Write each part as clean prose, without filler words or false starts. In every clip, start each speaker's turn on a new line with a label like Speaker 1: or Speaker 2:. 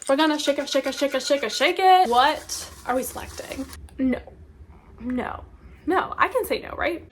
Speaker 1: We're gonna shake it, shake it, shake it, shake it, shake it. What are we selecting? No, I can say no, right?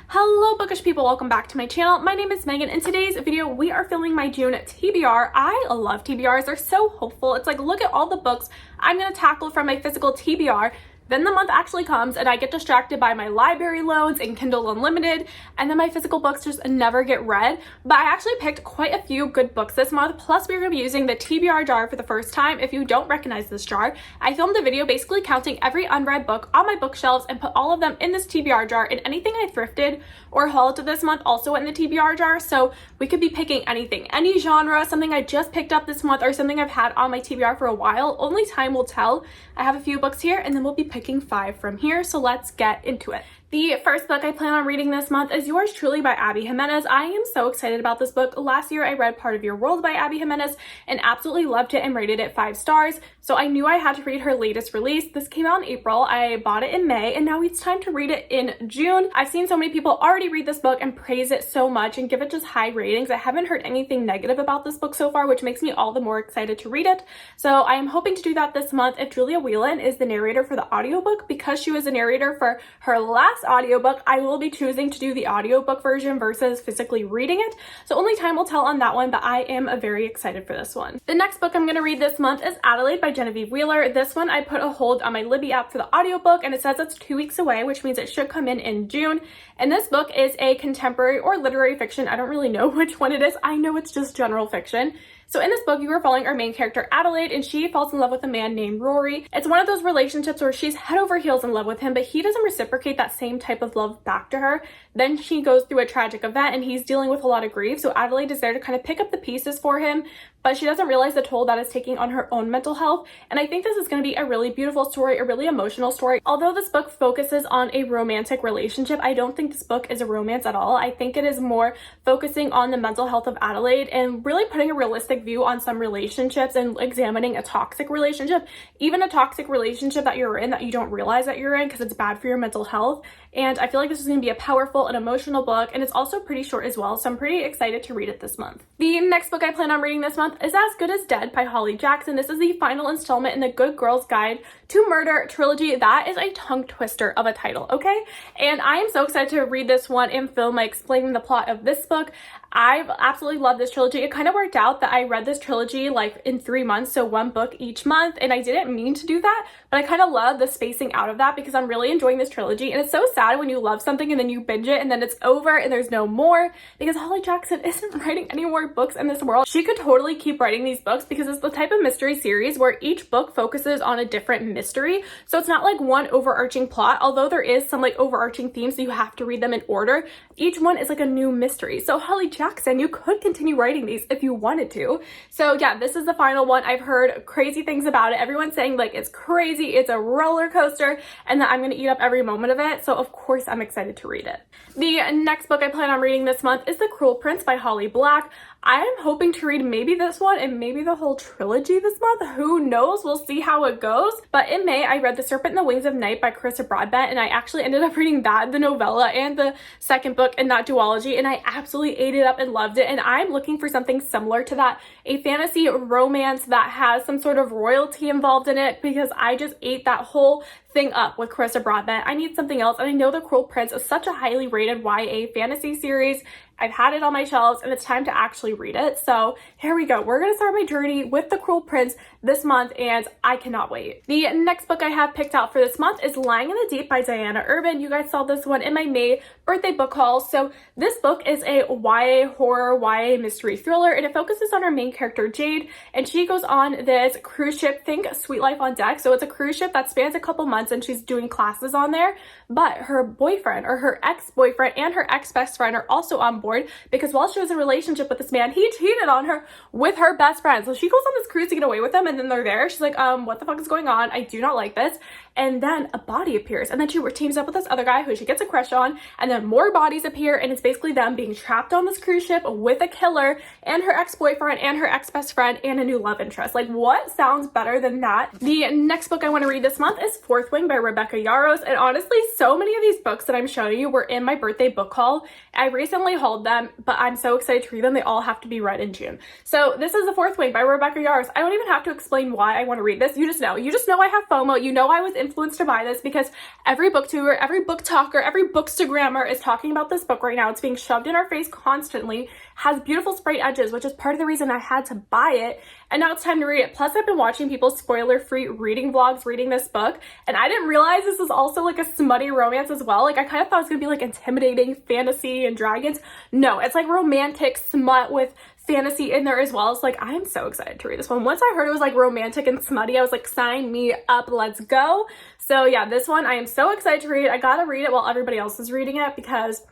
Speaker 1: Hello bookish people, welcome back to my channel. My name is Megan. In today's video, we are filming my June TBR. I love TBRs, they're so hopeful. It's like, look at all the books I'm gonna tackle from my physical TBR. Then the month actually comes and I get distracted by my library loans and Kindle Unlimited, and then my physical books just never get read. But I actually picked quite a few good books this month, plus we're going to be using the TBR jar for the first time. If you don't recognize this jar, I filmed a video basically counting every unread book on my bookshelves and put all of them in this TBR jar, and anything I thrifted or hauled this month also went in the TBR jar, so we could be picking anything, any genre, something I just picked up this month or something I've had on my TBR for a while. Only time will tell. I have a few books here and then we'll be picking 5 from here, so let's get into it. The first book I plan on reading this month is Yours Truly by Abby Jimenez. I am so excited about this book. Last year I read Part of Your World by Abby Jimenez and absolutely loved it and rated it 5 stars. So I knew I had to read her latest release. This came out in April. I bought it in May and now it's time to read it in June. I've seen so many people already read this book and praise it so much and give it just high ratings. I haven't heard anything negative about this book so far, which makes me all the more excited to read it. So I am hoping to do that this month. If Julia Whelan is the narrator for the audiobook, because she was a narrator for her last audiobook, I will be choosing to do the audiobook version versus physically reading it. So only time will tell on that one, but I am very excited for this one. The next book I'm going to read this month is Adelaide by Genevieve Wheeler. This one I put a hold on my Libby app for the audiobook and it says it's 2 weeks away, which means it should come in June. And this book is a contemporary or literary fiction. I don't really know which one it is. I know it's just general fiction. So in this book, you are following our main character, Adelaide, and she falls in love with a man named Rory. It's one of those relationships where she's head over heels in love with him, but he doesn't reciprocate that same type of love back to her. Then she goes through a tragic event and he's dealing with a lot of grief. So Adelaide is there to kind of pick up the pieces for him, but she doesn't realize the toll that is taking on her own mental health. And I think this is going to be a really beautiful story, a really emotional story. Although this book focuses on a romantic relationship, I don't think this book is a romance at all. I think it is more focusing on the mental health of Adelaide and really putting a realistic view on some relationships and examining a toxic relationship, even a toxic relationship that you're in that you don't realize that you're in because it's bad for your mental health. And I feel like this is going to be a powerful and emotional book, and it's also pretty short as well, so I'm pretty excited to read it this month. The next book I plan on reading this month is As Good as Dead by Holly Jackson. This is the final installment in the Good Girl's Guide to Murder Trilogy. That is a tongue twister of a title, okay? And I am so excited to read this one and film explaining the plot of this book. I've absolutely loved this trilogy. It kind of worked out that I read this trilogy like in 3 months, so 1 book each month, and I didn't mean to do that, but I kind of love the spacing out of that because I'm really enjoying this trilogy. And it's so sad when you love something and then you binge it and then it's over and there's no more, because Holly Jackson isn't writing any more books in this world. She could totally keep writing these books because it's the type of mystery series where each book focuses on a different mystery. So it's not like one overarching plot, although there is some like overarching themes, so you have to read them in order. Each one is like a new mystery. So Holly Jackson, you could continue writing these if you wanted to. So yeah, this is the final one. I've heard crazy things about it. Everyone's saying like it's crazy, it's a roller coaster, and that I'm going to eat up every moment of it. So of course I'm excited to read it. The next book I plan on reading this month is The Cruel Prince by Holly Black. I am hoping to read maybe this one and maybe the whole trilogy this month. Who knows? We'll see how it goes. But in May, I read The Serpent and the Wings of Night by Carissa Broadbent, and I actually ended up reading that, the novella, and the second book in that duology, and I absolutely ate it up and loved it. And I'm looking for something similar to that, a fantasy romance that has some sort of royalty involved in it, because I just ate that whole thing up with Carissa Broadbent. I need something else, and I know The Cruel Prince is such a highly rated YA fantasy series. I've had it on my shelves and it's time to actually read it. So here we go. We're going to start my journey with The Cruel Prince this month and I cannot wait. The next book I have picked out for this month is Lying in the Deep by Diana Urban. You guys saw this one in my May birthday book haul. So this book is a YA horror, YA mystery thriller, and it focuses on our main character Jade, and she goes on this cruise ship, think Sweet Life on Deck. So it's a cruise ship that spans a couple months and she's doing classes on there, but her boyfriend or her ex-boyfriend and her ex-best friend are also on board because while she was in a relationship with this man, he cheated on her with her best friend. So she goes on this cruise to get away with him, and then they're there. She's like, what the fuck is going on? I do not like this. And then a body appears, and then she teams up with this other guy who she gets a crush on, and then more bodies appear, and it's basically them being trapped on this cruise ship with a killer and her ex-boyfriend and her ex-best friend and a new love interest. Like, what sounds better than that? The next book I want to read this month is Fourth Wing by Rebecca Yarros, and honestly, so many of these books that I'm showing you were in my birthday book haul. I recently hauled unhauled them, but I'm so excited to read them. They all have to be read in June. So this is The Fourth Wing by Rebecca Yarros. I don't even have to explain why I want to read this. You just know. You just know I have FOMO. You know I was influenced to buy this because every booktuber, every book talker, every bookstagrammer is talking about this book right now. It's being shoved in our face constantly, has beautiful sprayed edges, which is part of the reason I had to buy it. And now it's time to read it. Plus, I've been watching people's spoiler-free reading vlogs reading this book, and I didn't realize this is also like a smutty romance as well. Like, I kind of thought it was gonna be like intimidating fantasy and dragons. No, it's like romantic smut with fantasy in there as well. It's like, I'm so excited to read this one. Once I heard it was like romantic and smutty, I was like, sign me up, let's go. So yeah, this one I am so excited to read. I gotta read it while everybody else is reading it, because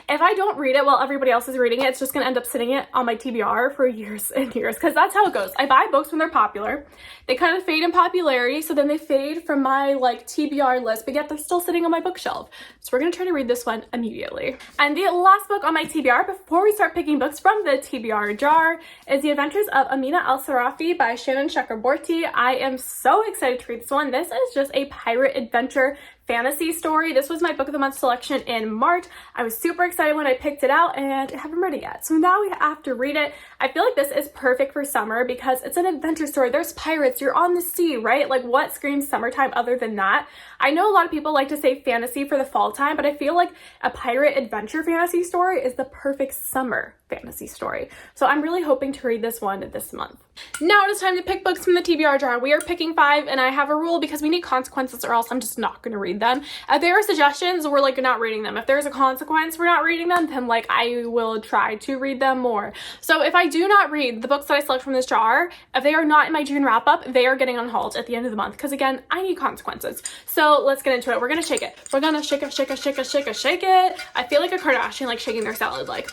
Speaker 1: if I don't read it while everybody else is reading it, it's just going to end up sitting it on my TBR for years and years, because that's how it goes. I buy books when they're popular. They kind of fade in popularity, so then they fade from my like TBR list, but yet they're still sitting on my bookshelf. So we're going to try to read this one immediately. And the last book on my TBR before we start picking books from the TBR jar is The Adventures of Amina Al-Sarafi by Shannon Chakraborty. I am so excited to read this one. This is just a pirate adventure fantasy story. This was my book of the month selection in March. I was super excited when I picked it out, and I haven't read it yet. So now we have to read it. I feel like this is perfect for summer because it's an adventure story. There's pirates, you're on the sea, right? Like, what screams summertime other than that? I know a lot of people like to say fantasy for the fall time, but I feel like a pirate adventure fantasy story is the perfect summer fantasy story. So I'm really hoping to read this one this month. Now it is time to pick books from the TBR jar. We are picking 5, and I have a rule because we need consequences or else I'm just not going to read them. If there are suggestions, we're like not reading them. If there's a consequence for not reading them, then like I will try to read them more. So if I do not read the books that I select from this jar, if they are not in my June wrap up, they are getting unhauled at the end of the month, because again, I need consequences. So let's get into it. We're gonna shake it. We're gonna shake it, shake it, shake it, shake it, shake it. I feel like a Kardashian like shaking their salad, like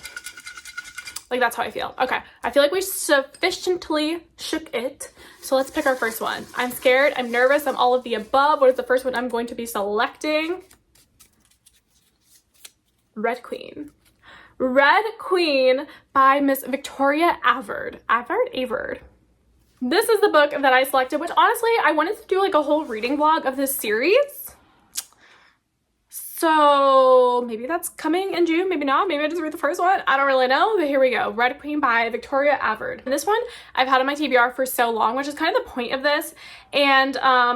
Speaker 1: that's how I feel. Okay, I feel like we sufficiently shook it. So let's pick our first one. I'm scared, I'm nervous, I'm all of the above. What is the first one I'm going to be selecting? Red Queen. Red Queen by Miss Victoria Avard. Avard? This is the book that I selected, which honestly, I wanted to do like a whole reading vlog of this series. So maybe that's coming in June, maybe not. Maybe I just read the first one. I don't really know, but here we go. Red Queen by Victoria Avard. And this one I've had on my TBR for so long, which is kind of the point of this. And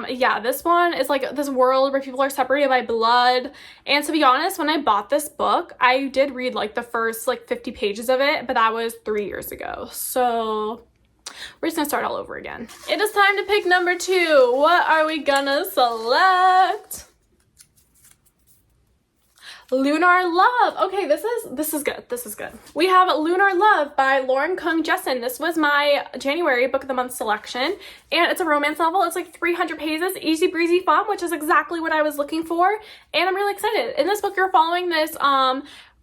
Speaker 1: yeah, this one is like this world where people are separated by blood. And to be honest, when I bought this book, I did read like the first like 50 pages of it, but that was 3 years ago. So we're just gonna start all over again. It is time to pick number 2. What are we gonna select? Lunar Love. Okay, this is good. This is good. We have Lunar Love by Lauren Kung Jessen. This was my January book of the month selection, and it's a romance novel. It's like 300 pages, easy breezy fun, which is exactly what I was looking for, and I'm really excited. In this book, you're following this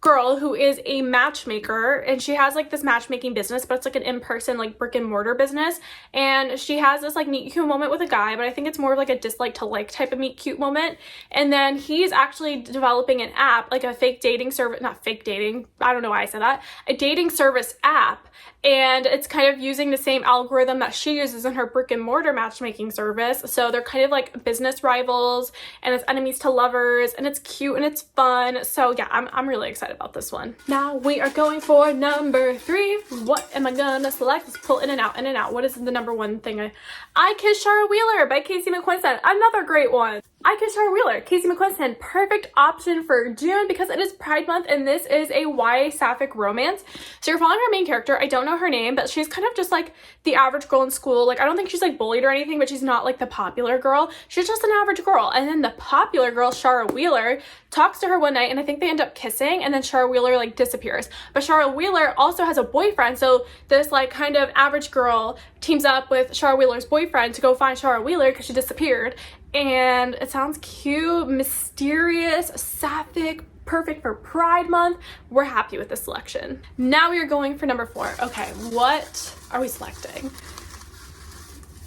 Speaker 1: girl who is a matchmaker, and she has like this matchmaking business, but it's like an in-person like brick and mortar business, and she has this like meet cute moment with a guy, but I think it's more of like a dislike to like type of meet cute moment. And then he's actually developing an app, like a fake dating service, not fake dating, I don't know why I said that, a dating service app, and it's kind of using the same algorithm that she uses in her brick and mortar matchmaking service. So they're kind of like business rivals, and it's enemies to lovers, and it's cute and it's fun. So yeah, I'm really excited about this one. Now we are going for number 3. What am I gonna select? Let's pull in and out, in and out. What is the number 1 thing? I Kissed Shara Wheeler by Casey McQuiston. Another great one. I Kissed Shara Wheeler, Casey McQuiston, perfect option for June because it is Pride Month, and this is a YA sapphic romance. So you're following our main character. I don't know her name, but she's kind of just like the average girl in school. Like, I don't think she's like bullied or anything, but she's not like the popular girl. She's just an average girl. And then the popular girl, Shara Wheeler, talks to her one night, and I think they end up kissing, and then Shara Wheeler like disappears. But Shara Wheeler also has a boyfriend, so this like kind of average girl teams up with Shara Wheeler's boyfriend to go find Shara Wheeler because she disappeared. And it sounds cute, mysterious, sapphic, perfect for Pride Month. We're happy with this selection. Now we are going for number 4. Okay, what are we selecting?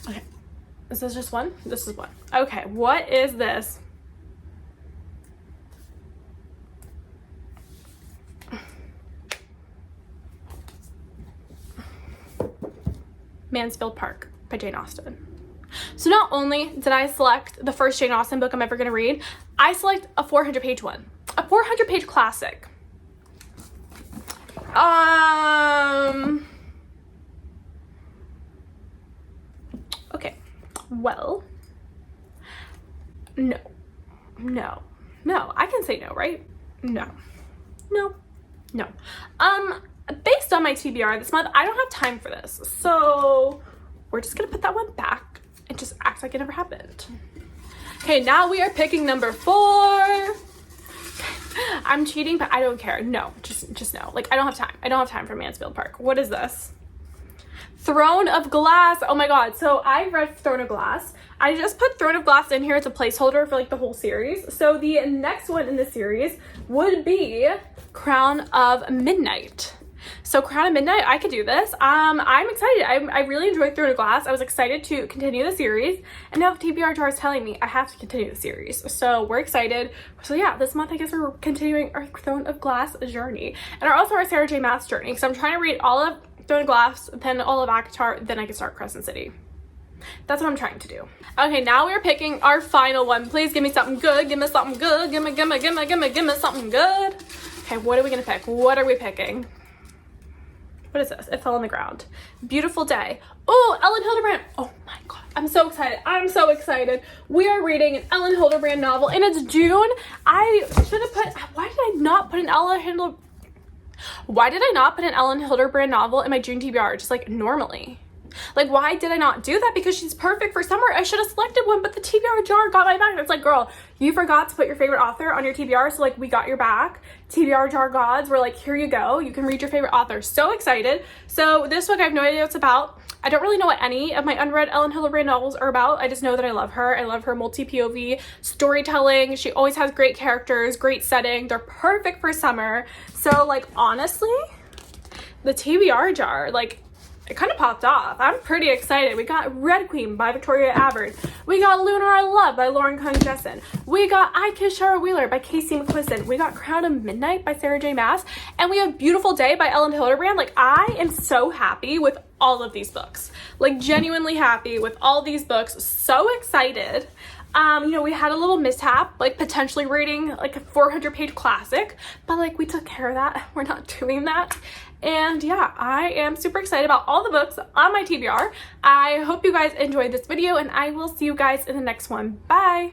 Speaker 1: Okay, is this just one? This is one. Okay, what is this? Mansfield Park by Jane Austen. So not only did I select the first Jane Austen book I'm ever going to read, I select a 400-page one. A 400-page classic. Okay, well, no, I can say no, right? No. Based on my TBR this month, I don't have time for this, so we're just gonna put that one back and just act like it never happened. Okay, now we are picking number 4. I'm cheating, but I don't care. No, just no. Like, I don't have time. I don't have time for Mansfield Park. What is this? Throne of Glass. Oh my god. So I read Throne of Glass. I just put Throne of Glass in here as a placeholder for like the whole series. So the next one in the series would be Crown of Midnight. So Crown of Midnight, I could do this. I'm excited. I really enjoyed Throne of Glass. I was excited to continue the series. And now the TBR Jar is telling me I have to continue the series. So we're excited. So yeah, this month I guess we're continuing our Throne of Glass journey. And also our Sarah J Maas journey. So I'm trying to read all of Throne of Glass, then all of ACOTAR, then I can start Crescent City. That's what I'm trying to do. Okay, now we're picking our final one. Please give me something good. Give me something good. Give me something good. Okay, what are we gonna pick? What are we picking? What is this? It fell on the ground. Beautiful Day. Oh, Ellen Hildebrand. Oh my god. I'm so excited. I'm so excited. We are reading an Ellen Hildebrand novel and it's June. I should have put, why did I not put an Ellen Hildebrand novel in my June TBR just like normally? Like, why did I not do that? Because she's perfect for summer. I should have selected one, but the TBR Jar got my back. It's like, girl, you forgot to put your favorite author on your TBR, so like we got your back. TBR Jar gods were like, here you go. You can read your favorite author. So excited. So this book, I have no idea what it's about. I don't really know what any of my unread Ellen Hildebrand novels are about. I just know that I love her. I love her multi-POV storytelling. She always has great characters, great setting. They're perfect for summer. So like, honestly, the TBR Jar, like, it kind of popped off. I'm pretty excited. We got Red Queen by Victoria Avard. We got Lunar I Love by Lauren Kung Jessen. We got I Kiss Shara Wheeler by Casey McQuiston. We got Crown of Midnight by Sarah J Maas. And we have Beautiful Day by Ellen Hildebrand. Like, I am so happy with all of these books. Like, genuinely happy with all these books. So excited. You know, we had a little mishap, like potentially reading like a 400-page classic, but like we took care of that. We're not doing that. And yeah, I am super excited about all the books on my TBR. I hope you guys enjoyed this video and I will see you guys in the next one. Bye!